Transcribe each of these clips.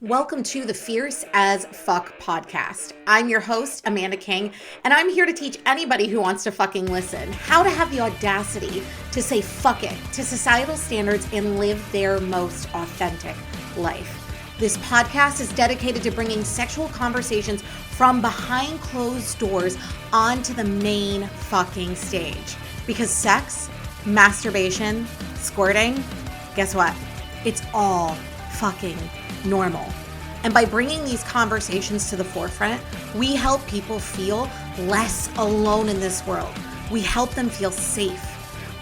Welcome to the Fierce as Fuck podcast. I'm your host, Amanda King, and I'm here to teach anybody who wants to fucking listen how to have the audacity to say fuck it to societal standards and live their most authentic life. This podcast is dedicated to bringing sexual conversations from behind closed doors onto the main fucking stage. Because sex, masturbation, squirting, guess what? It's all fucking normal. And by bringing these conversations to the forefront, we help people feel less alone in this world. We help them feel safe.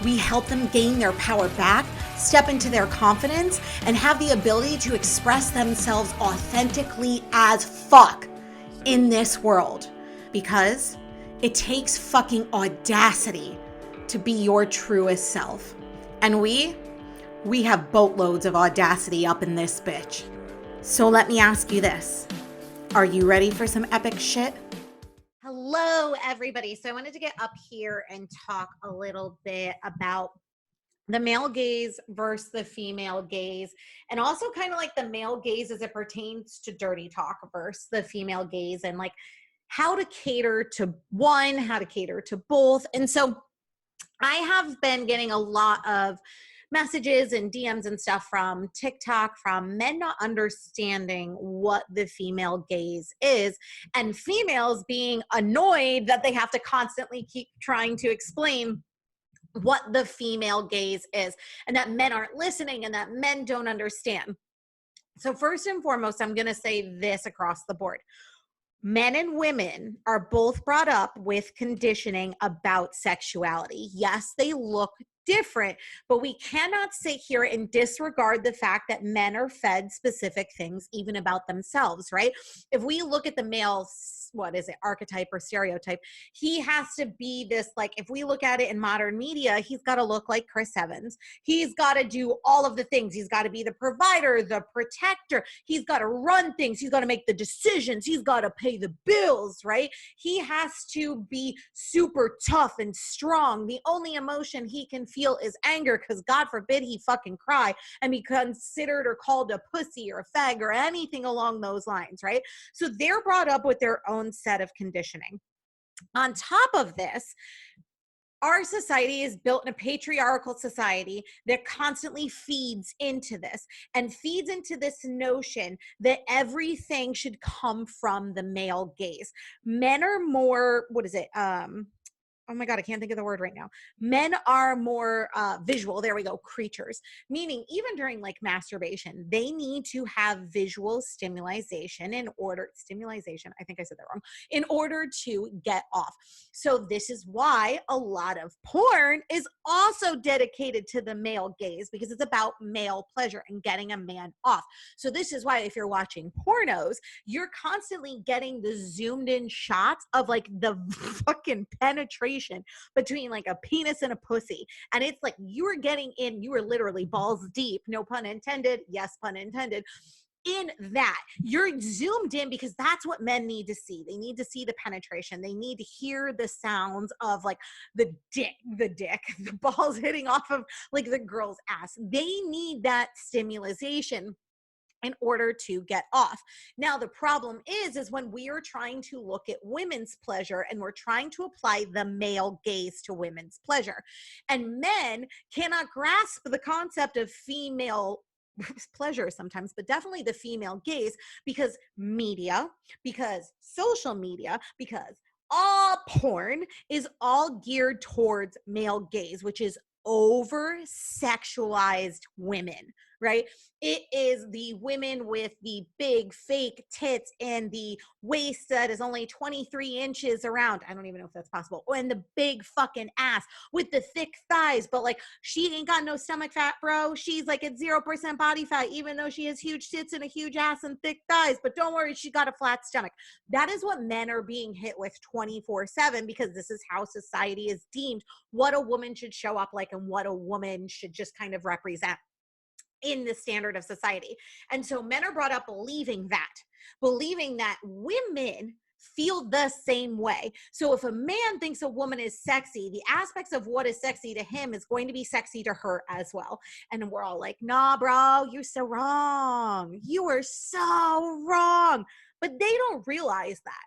We help them gain their power back, step into their confidence, and have the ability to express themselves authentically as fuck in this world. Because it takes fucking audacity to be your truest self. And we have boatloads of audacity up in this bitch. So let me ask you this. Are you ready for some epic shit? Hello, everybody. So I wanted to get up here and talk a little bit about the male gaze versus the female gaze, and also kind of like the male gaze as it pertains to dirty talk versus the female gaze, and like how to cater to one, how to cater to both. And so I have been getting a lot of messages and DMs and stuff from TikTok from men not understanding what the female gaze is, and females being annoyed that they have to constantly keep trying to explain what the female gaze is, and that men aren't listening and that men don't understand. So first and foremost, I'm going to say this across the board. Men and women are both brought up with conditioning about sexuality. Yes, they look different, but we cannot sit here and disregard the fact that men are fed specific things even about themselves, right? If we look at the male, what is it, archetype or stereotype, he has to be this, like, if we look at it in modern media, he's got to look like Chris Evans. He's got to do all of the things. He's got to be the provider, the protector. He's got to run things. He's got to make the decisions. He's got to pay the bills, right? He has to be super tough and strong. The only emotion he can feel is anger, because God forbid he fucking cry and be considered or called a pussy or a fag or anything along those lines, right? So they're brought up with their own set of conditioning. On top of this, our society is built in a patriarchal society that constantly feeds into this and feeds into this notion that everything should come from the male gaze. Men are more, oh my God, I can't think of the word right now. Men are more visual, there we go, creatures. Meaning even during like masturbation, they need to have visual stimulation, I think I said that wrong, in order to get off. So this is why a lot of porn is also dedicated to the male gaze, because it's about male pleasure and getting a man off. So this is why if you're watching pornos, you're constantly getting the zoomed in shots of like the fucking penetration between like a penis and a pussy. And it's like you were getting in, you were literally balls deep, no pun intended, yes, pun intended, in that. You're zoomed in because that's what men need to see. They need to see the penetration. They need to hear the sounds of like the balls hitting off of like the girl's ass. They need that stimulation in order to get off. Now, the problem is when we are trying to look at women's pleasure and we're trying to apply the male gaze to women's pleasure, and men cannot grasp the concept of female pleasure sometimes, but definitely the female gaze, because media, because social media, because all porn is all geared towards male gaze, which is over sexualized women, right? It is the women with the big fake tits and the waist that is only 23 inches around. I don't even know if that's possible. And the big fucking ass with the thick thighs, but like she ain't got no stomach fat, bro. She's like at 0% body fat, even though she has huge tits and a huge ass and thick thighs. But don't worry, she got a flat stomach. That is what men are being hit with 24/7, because this is how society is deemed what a woman should show up like and what a woman should just kind of represent in the standard of society. And so men are brought up believing that women feel the same way. So if a man thinks a woman is sexy, the aspects of what is sexy to him is going to be sexy to her as well. And we're all like, nah, bro, you're so wrong. You are so wrong. But they don't realize that.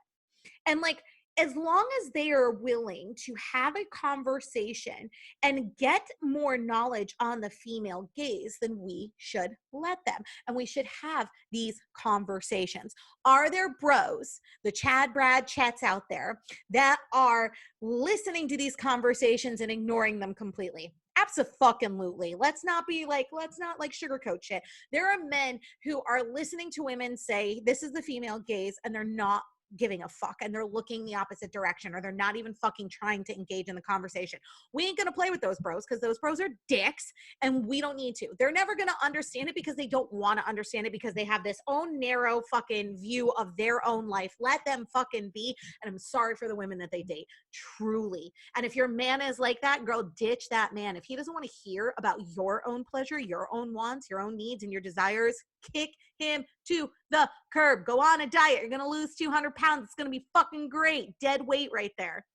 And like, as long as they are willing to have a conversation and get more knowledge on the female gaze, then we should let them. And we should have these conversations. Are there bros, the Chad, Brad, Chets out there that are listening to these conversations and ignoring them completely? Absolutely. Let's not sugarcoat shit. There are men who are listening to women say, this is the female gaze, and they're not giving a fuck, and they're looking the opposite direction, or they're not even fucking trying to engage in the conversation. We ain't gonna play with those bros, because those bros are dicks, and we don't need to. They're never gonna understand it because they don't want to understand it, because they have this own narrow fucking view of their own life. Let them fucking be. And I'm sorry for the women that they date, truly. And if your man is like that, girl, ditch that man. If he doesn't want to hear about your own pleasure, your own wants, your own needs, and your desires, kick him to the curb. Go on a diet. You're going to lose 200 pounds. It's going to be fucking great. Dead weight right there.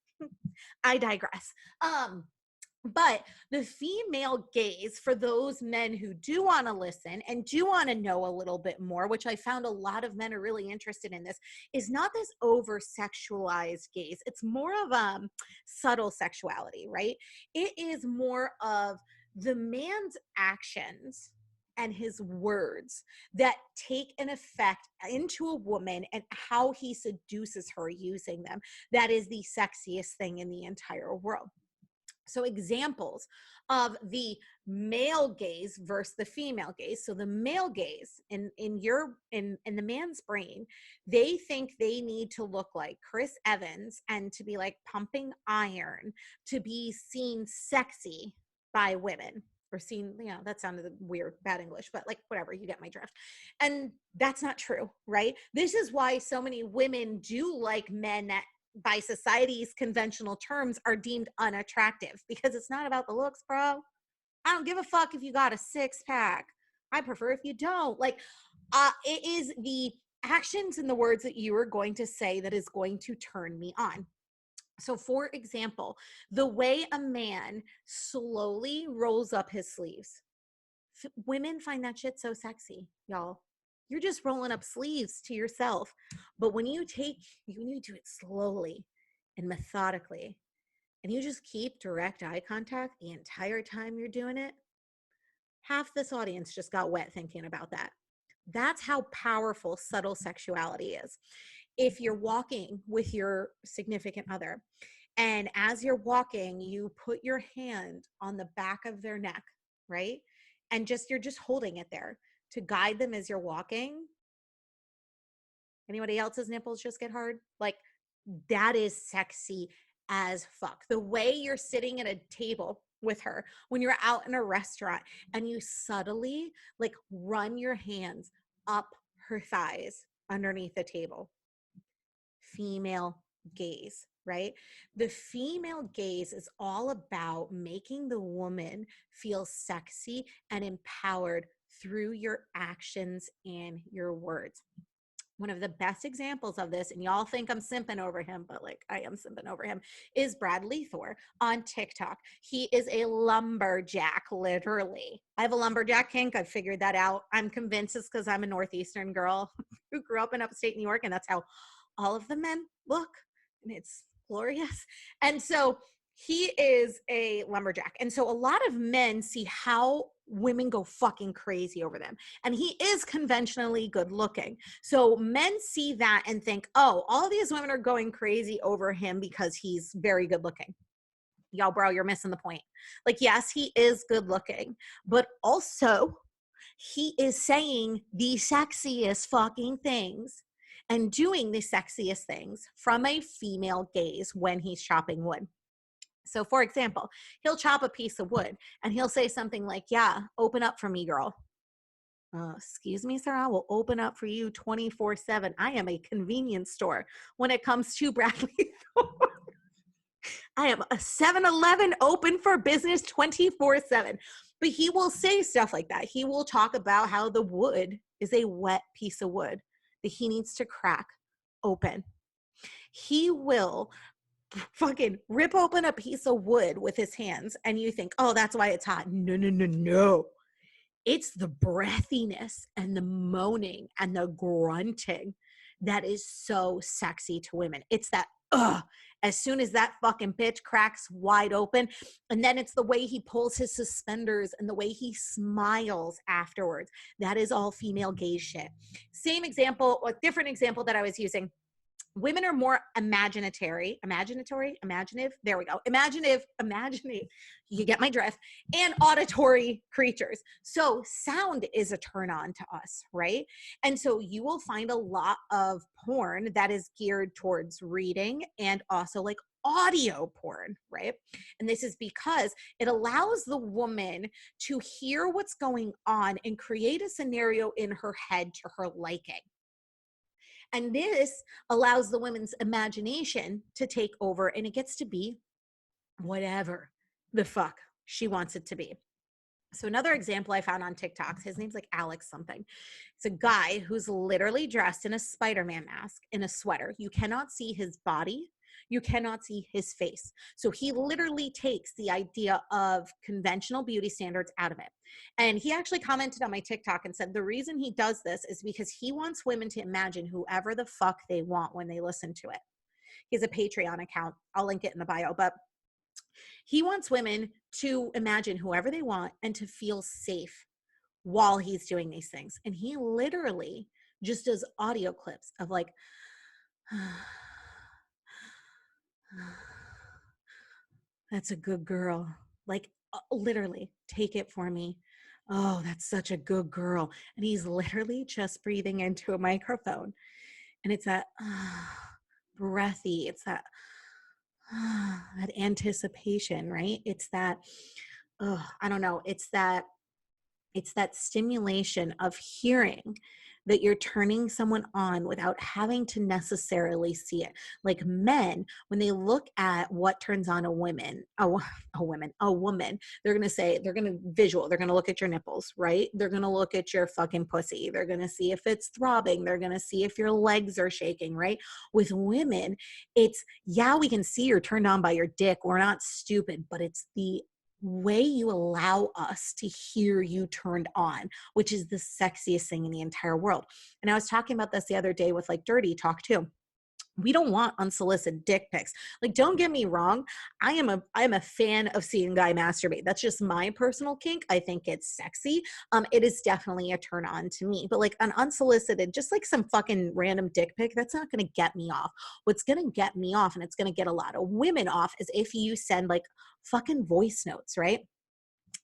I digress. But the female gaze, for those men who do want to listen and do want to know a little bit more, which I found a lot of men are really interested in this, is not this over sexualized gaze. It's more of subtle sexuality, right? It is more of the man's actions and his words that take an effect into a woman and how he seduces her using them. That is the sexiest thing in the entire world. So examples of the male gaze versus the female gaze. So the male gaze in the man's brain, they think they need to look like Chris Evans and to be like pumping iron to be seen sexy by women. Or seen, that sounded weird, bad English, but like whatever, you get my drift. And that's not true, right? This is why so many women do like men that by society's conventional terms are deemed unattractive, because it's not about the looks, bro. I don't give a fuck if you got a six pack. I prefer if you don't. Like, it is the actions and the words that you are going to say that is going to turn me on. So for example, the way a man slowly rolls up his sleeves, women find that shit so sexy, y'all. You're just rolling up sleeves to yourself. But when you do it slowly and methodically, and you just keep direct eye contact the entire time you're doing it, half this audience just got wet thinking about that. That's how powerful subtle sexuality is. If you're walking with your significant other, and as you're walking, you put your hand on the back of their neck, right? And you're just holding it there to guide them as you're walking. Anybody else's nipples just get hard? Like, that is sexy as fuck. The way you're sitting at a table with her when you're out in a restaurant and you subtly like run your hands up her thighs underneath the table. Female gaze, right? The female gaze is all about making the woman feel sexy and empowered through your actions and your words. One of the best examples of this, and y'all think I'm simping over him, but like I am simping over him, is Bradley Thor on TikTok. He is a lumberjack, literally. I have a lumberjack kink. I've figured that out. I'm convinced it's because I'm a Northeastern girl who grew up in upstate New York, and that's how all of the men look, and it's glorious. And so he is a lumberjack. And so a lot of men see how women go fucking crazy over them. And he is conventionally good looking. So men see that and think, oh, all of these women are going crazy over him because he's very good looking. Y'all, bro, you're missing the point. Like, yes, he is good looking, but also he is saying the sexiest fucking things and doing the sexiest things from a female gaze when he's chopping wood. So for example, he'll chop a piece of wood and he'll say something like, yeah, open up for me, girl. Excuse me, sir, I will open up for you 24/7. I am a convenience store when it comes to Bradley Thor. I am a 7-Eleven open for business 24/7. But he will say stuff like that. He will talk about how the wood is a wet piece of wood that he needs to crack open. He will fucking rip open a piece of wood with his hands and you think, oh, that's why it's hot. No, no, no, no. It's the breathiness and the moaning and the grunting that is so sexy to women. It's that, as soon as that fucking bitch cracks wide open. And then it's the way he pulls his suspenders and the way he smiles afterwards. That is all female gaze shit. Same example, or different example that I was using. Women are more imaginative. There we go. Imaginative. You get my drift. And auditory creatures. So sound is a turn on to us, right? And so you will find a lot of porn that is geared towards reading and also like audio porn, right? And this is because it allows the woman to hear what's going on and create a scenario in her head to her liking. And this allows the woman's imagination to take over, and it gets to be whatever the fuck she wants it to be. So another example I found on TikTok, his name's like Alex something. It's a guy who's literally dressed in a Spider-Man mask, in a sweater. You cannot see his body. You cannot see his face. So he literally takes the idea of conventional beauty standards out of it. And he actually commented on my TikTok and said the reason he does this is because he wants women to imagine whoever the fuck they want when they listen to it. He has a Patreon account. I'll link it in the bio, but he wants women to imagine whoever they want and to feel safe while he's doing these things. And he literally just does audio clips of like, that's a good girl. Like literally, take it for me. Oh, that's such a good girl. And he's literally just breathing into a microphone. And it's that breathy, it's that that anticipation, right? It's that, I don't know, it's that stimulation of hearing that you're turning someone on without having to necessarily see it. Like men, when they look at what turns on a woman, they're going to say, they're going to visual, they're going to look at your nipples, right? They're going to look at your fucking pussy. They're going to see if it's throbbing. They're going to see if your legs are shaking, right? With women, it's, yeah, we can see you're turned on by your dick. We're not stupid, but it's the way you allow us to hear you turned on, which is the sexiest thing in the entire world. And I was talking about this the other day with like Dirty Talk too. We don't want unsolicited dick pics. Like, don't get me wrong. I am a fan of seeing a guy masturbate. That's just my personal kink. I think it's sexy. It is definitely a turn on to me, but like an unsolicited, just like some fucking random dick pic, that's not going to get me off. What's going to get me off, and it's going to get a lot of women off, is if you send like fucking voice notes, right?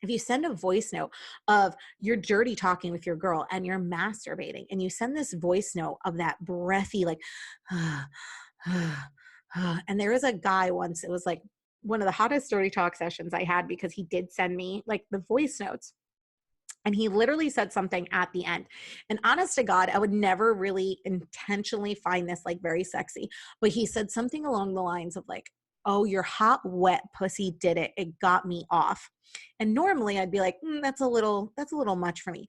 If you send a voice note of you're dirty talking with your girl and you're masturbating, and you send this voice note of that breathy, like, and there was a guy once, it was like one of the hottest dirty talk sessions I had, because he did send me like the voice notes. And he literally said something at the end. And honest to God, I would never really intentionally find this like very sexy, but he said something along the lines of like, oh, your hot, wet pussy did it. It got me off. And normally I'd be like, that's a little much for me.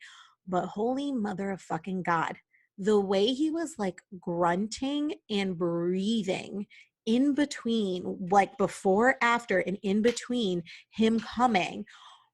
But holy mother of fucking God, the way he was like grunting and breathing in between, like before, after, and in between him coming,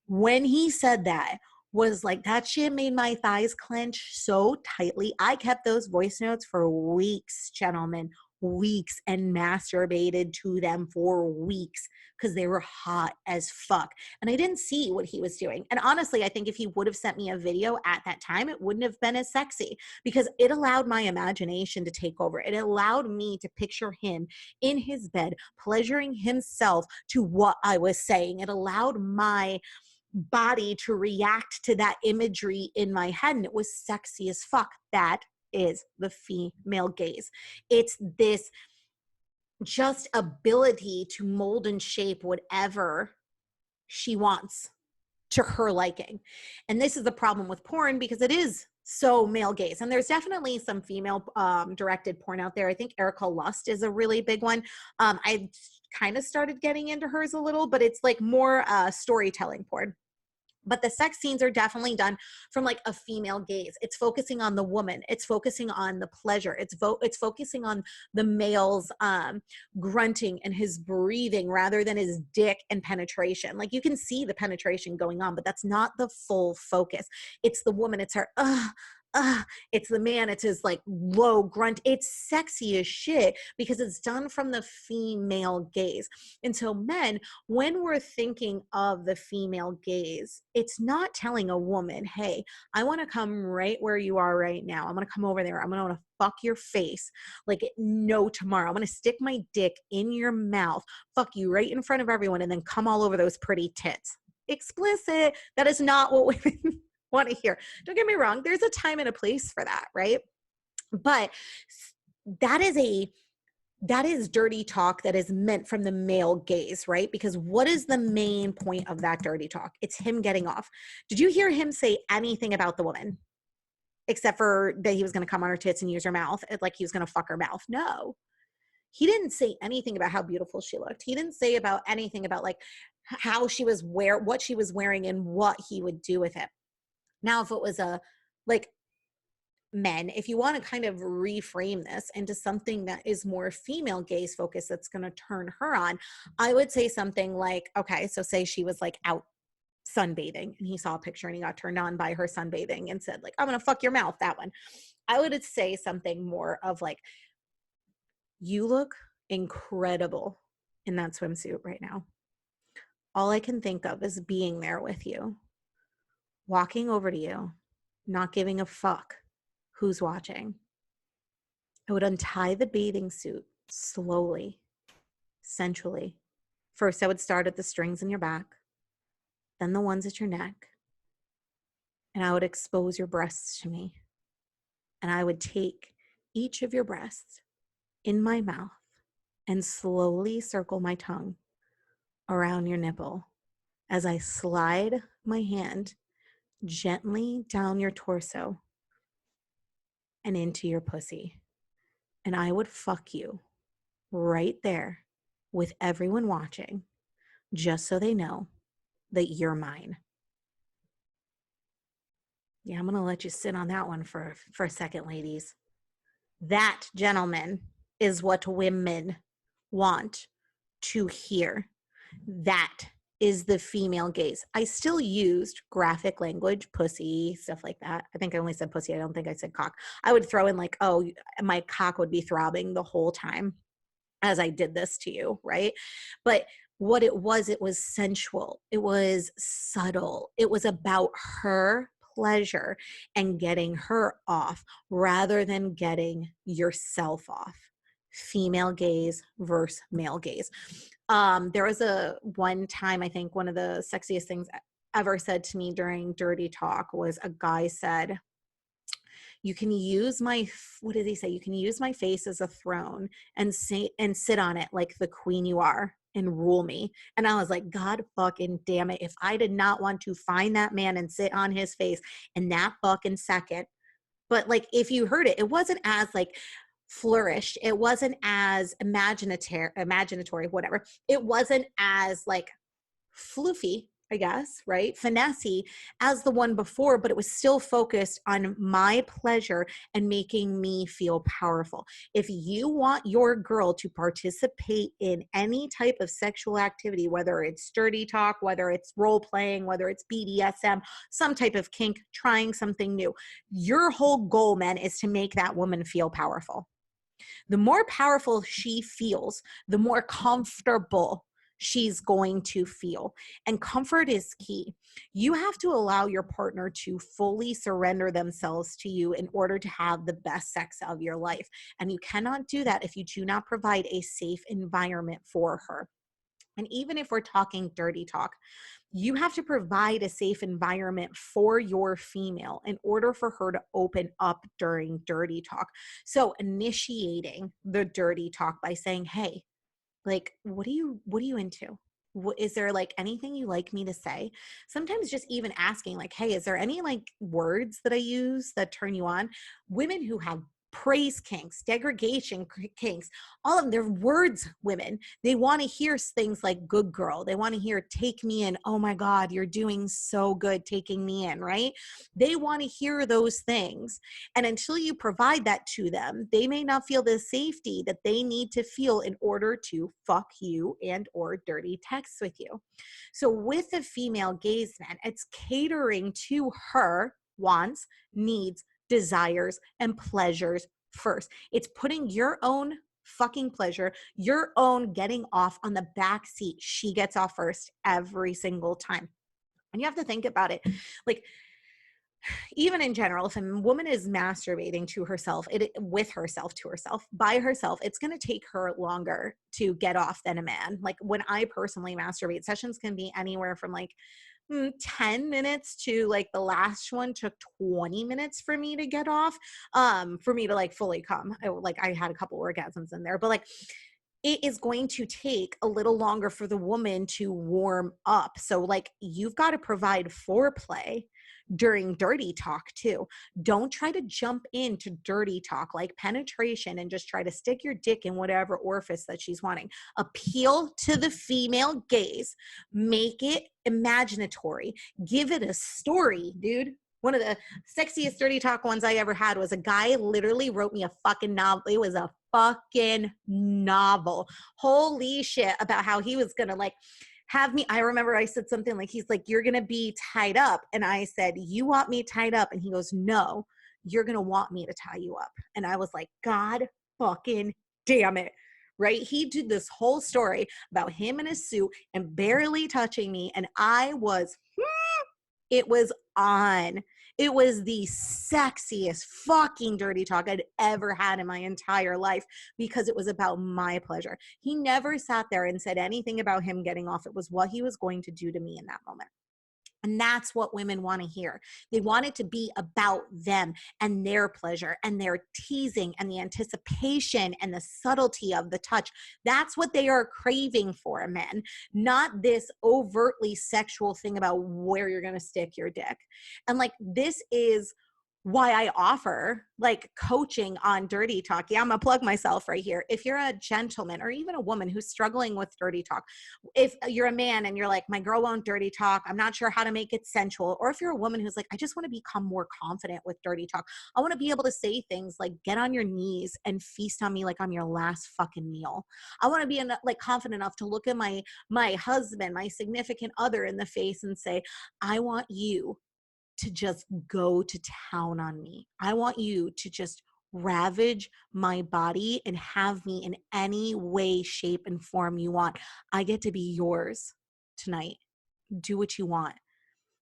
when he said that, was like, that shit made my thighs clench so tightly. I kept those voice notes for weeks, gentlemen, weeks, and masturbated to them for weeks because they were hot as fuck. And I didn't see what he was doing. And honestly, I think if he would have sent me a video at that time, it wouldn't have been as sexy, because it allowed my imagination to take over. It allowed me to picture him in his bed, pleasuring himself to what I was saying. It allowed my body to react to that imagery in my head, and it was sexy as fuck. That is the female gaze. It's this just ability to mold and shape whatever she wants to her liking. And this is the problem with porn, because it is so male gaze. And there's definitely some female directed porn out there. I think Erica Lust is a really big one. I kind of started getting into hers a little, but it's like more storytelling porn. But the sex scenes are definitely done from like a female gaze. It's focusing on the woman. It's focusing on the pleasure. It's focusing on the male's grunting and his breathing rather than his dick and penetration. Like you can see the penetration going on, but that's not the full focus. It's the woman. It's her, it's the man, it's his like low grunt. It's sexy as shit because it's done from the female gaze. And so men, when we're thinking of the female gaze, it's not telling a woman, hey, I want to come right where you are right now. I'm going to come over there. I'm going to fuck your face like no tomorrow. I'm going to stick my dick in your mouth, fuck you right in front of everyone, and then come all over those pretty tits. Explicit. That is not what women want to hear. Don't get me wrong. There's a time and a place for that, right? But that is dirty talk that is meant from the male gaze, right? Because what is the main point of that dirty talk? It's him getting off. Did you hear him say anything about the woman? Except for that he was going to come on her tits and use her mouth. Like he was going to fuck her mouth. No. He didn't say anything about how beautiful she looked. He didn't say about anything about like how she was what she was wearing and what he would do with it. Now, if it was men, if you want to kind of reframe this into something that is more female gaze focused, that's going to turn her on, I would say something like, okay, so say she was like out sunbathing and he saw a picture and he got turned on by her sunbathing and said like, I'm going to fuck your mouth, that one. I would say something more of like, you look incredible in that swimsuit right now. All I can think of is being there with you, walking over to you, not giving a fuck who's watching. I would untie the bathing suit slowly, sensually. First, I would start at the strings in your back, then the ones at your neck, and I would expose your breasts to me. And I would take each of your breasts in my mouth and slowly circle my tongue around your nipple as I slide my hand gently down your torso and into your pussy. And I would fuck you right there with everyone watching, just so they know that you're mine. Yeah, I'm going to let you sit on that one for a second, ladies. That, gentlemen, is what women want to hear. That is the female gaze. I still used graphic language, pussy, stuff like that. I think I only said pussy. I don't think I said cock. I would throw in like, oh, my cock would be throbbing the whole time as I did this to you, right? But what it was sensual. It was subtle. It was about her pleasure and getting her off rather than getting yourself off. Female gaze versus male gaze. There was one time, I think one of the sexiest things ever said to me during dirty talk was a guy said, you can use what did he say? You can use my face as a throne and sit on it like the queen you are and rule me. And I was like, God fucking damn it. If I did not want to find that man and sit on his face in that fucking second. But like, if you heard it, it wasn't as like flourished. It wasn't as imaginatory, whatever. It wasn't as like floofy, I guess, right? Finessey as the one before, but it was still focused on my pleasure and making me feel powerful. If you want your girl to participate in any type of sexual activity, whether it's dirty talk, whether it's role playing, whether it's BDSM, some type of kink, trying something new, your whole goal, men, is to make that woman feel powerful. The more powerful she feels, the more comfortable she's going to feel. And comfort is key. You have to allow your partner to fully surrender themselves to you in order to have the best sex of your life. And you cannot do that if you do not provide a safe environment for her. And even if we're talking dirty talk, you have to provide a safe environment for your female in order for her to open up during dirty talk. So initiating the dirty talk by saying, hey, like, what are you into? Is there like anything you like me to say? Sometimes just even asking like, hey, is there any like words that I use that turn you on? Women who have praise kinks, degradation kinks, all of them. They're words, women. They want to hear things like good girl. They want to hear take me in. Oh my God, you're doing so good taking me in, right? They want to hear those things. And until you provide that to them, they may not feel the safety that they need to feel in order to fuck you and or dirty text with you. So with a female gaze, man, it's catering to her wants, needs, desires, and pleasures first. It's putting your own fucking pleasure, your own getting off on the back seat. She gets off first every single time. And you have to think about it. Like, even in general, if a woman is masturbating to herself, with herself, to herself, by herself, it's going to take her longer to get off than a man. Like when I personally masturbate, sessions can be anywhere from like 10 minutes to like the last one took 20 minutes for me to get off, for me to like fully come. I had a couple orgasms in there, but like it is going to take a little longer for the woman to warm up. So like you've got to provide foreplay during dirty talk too. Don't try to jump into dirty talk like penetration and just try to stick your dick in whatever orifice that she's wanting. Appeal to the female gaze, make it imaginatory, give it a story, dude. One of the sexiest dirty talk ones I ever had was a guy literally wrote me a fucking novel. It was a fucking novel. Holy shit, about how he was gonna like have me. I remember I said something like, he's like, you're gonna be tied up. And I said, you want me tied up? And he goes, no, you're gonna want me to tie you up. And I was like, God fucking damn it. Right? He did this whole story about him in a suit and barely touching me. And I was, it was on. It was the sexiest fucking dirty talk I'd ever had in my entire life because it was about my pleasure. He never sat there and said anything about him getting off. It was what he was going to do to me in that moment. And that's what women want to hear. They want it to be about them and their pleasure and their teasing and the anticipation and the subtlety of the touch. That's what they are craving for, men, not this overtly sexual thing about where you're going to stick your dick. And like, this is why I offer like coaching on dirty talk. Yeah, I'm gonna plug myself right here. If you're a gentleman or even a woman who's struggling with dirty talk, if you're a man and you're like, my girl won't dirty talk, I'm not sure how to make it sensual. Or if you're a woman who's like, I just want to become more confident with dirty talk. I want to be able to say things like, get on your knees and feast on me like I'm your last fucking meal. I want to be like confident enough to look at my husband, my significant other in the face and say, I want you to just go to town on me. I want you to just ravage my body and have me in any way, shape, and form you want. I get to be yours tonight. Do what you want.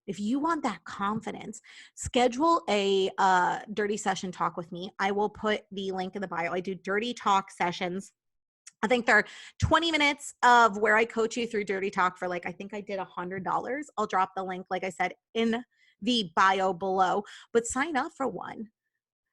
If you want that confidence, schedule a dirty session talk with me. I will put the link in the bio. I do dirty talk sessions. I think they're 20 minutes of where I coach you through dirty talk for like, I think I did $100. I'll drop the link, like I said, in the bio below, but sign up for one.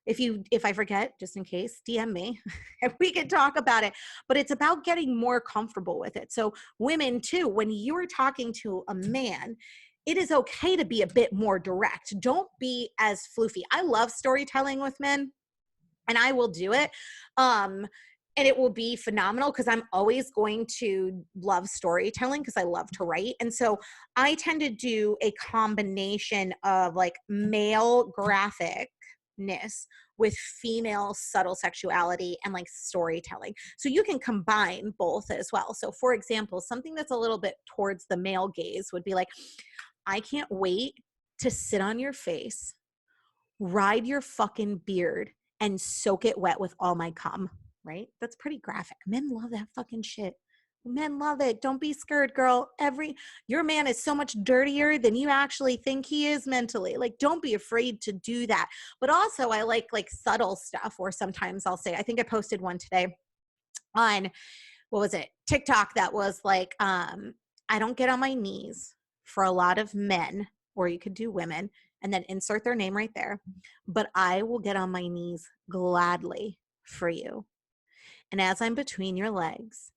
If I forget, just in case, DM me and we can talk about it. But it's about getting more comfortable with it. So women too, when you're talking to a man, it is okay to be a bit more direct. Don't be as floofy. I love storytelling with men and I will do it. And it will be phenomenal because I'm always going to love storytelling because I love to write. And so I tend to do a combination of like male graphicness with female subtle sexuality and like storytelling. So you can combine both as well. So for example, something that's a little bit towards the male gaze would be like, I can't wait to sit on your face, ride your fucking beard, and soak it wet with all my cum. Right? That's pretty graphic. Men love that fucking shit. Men love it. Don't be scared, girl. Your man is so much dirtier than you actually think he is mentally. Like, don't be afraid to do that. But also I like subtle stuff, or sometimes I'll say, I think I posted one today on, what was it? TikTok that was like, I don't get on my knees for a lot of men, or you could do women, and then insert their name right there. But I will get on my knees gladly for you. And as I'm between your legs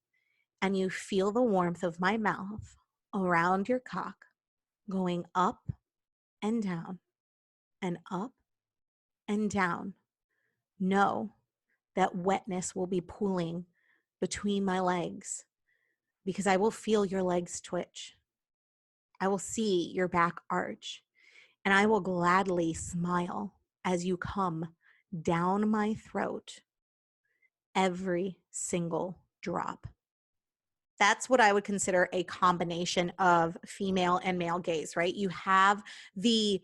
and you feel the warmth of my mouth around your cock going up and down and up and down, know that wetness will be pooling between my legs because I will feel your legs twitch. I will see your back arch, and I will gladly smile as you come down my throat, every single drop. That's what I would consider a combination of female and male gaze, right? You have the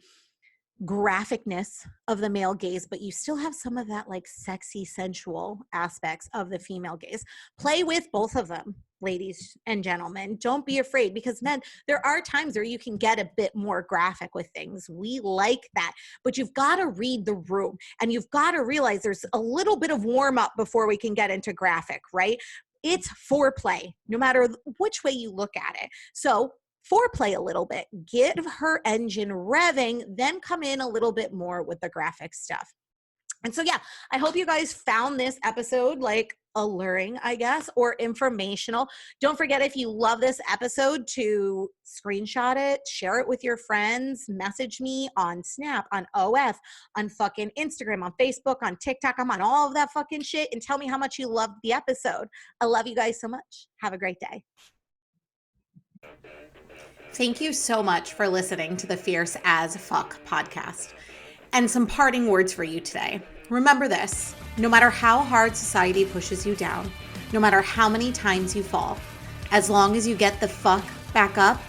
graphicness of the male gaze, but you still have some of that like sexy, sensual aspects of the female gaze. Play with both of them, ladies and gentlemen. Don't be afraid, because men, there are times where you can get a bit more graphic with things. We like that, but you've got to read the room, and you've got to realize there's a little bit of warm up before we can get into graphic, right? It's foreplay, no matter which way you look at it. So foreplay a little bit, get her engine revving, then come in a little bit more with the graphic stuff. And so, yeah, I hope you guys found this episode like alluring, I guess, or informational. Don't forget, if you love this episode, to screenshot it, share it with your friends, message me on Snap, on OF, on fucking Instagram, on Facebook, on TikTok. I'm on all of that fucking shit, and tell me how much you loved the episode. I love you guys so much. Have a great day. Thank you so much for listening to the Fierce as Fuck podcast. And some parting words for you today. Remember this: no matter how hard society pushes you down, no matter how many times you fall, as long as you get the fuck back up,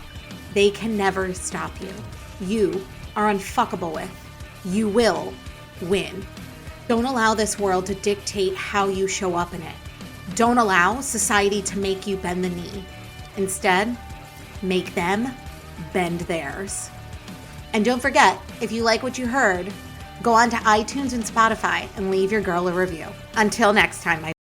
they can never stop you. You are unfuckable with. You will win. Don't allow this world to dictate how you show up in it. Don't allow society to make you bend the knee. Instead, make them bend theirs. And don't forget, if you like what you heard, go on to iTunes and Spotify and leave your girl a review. Until next time, my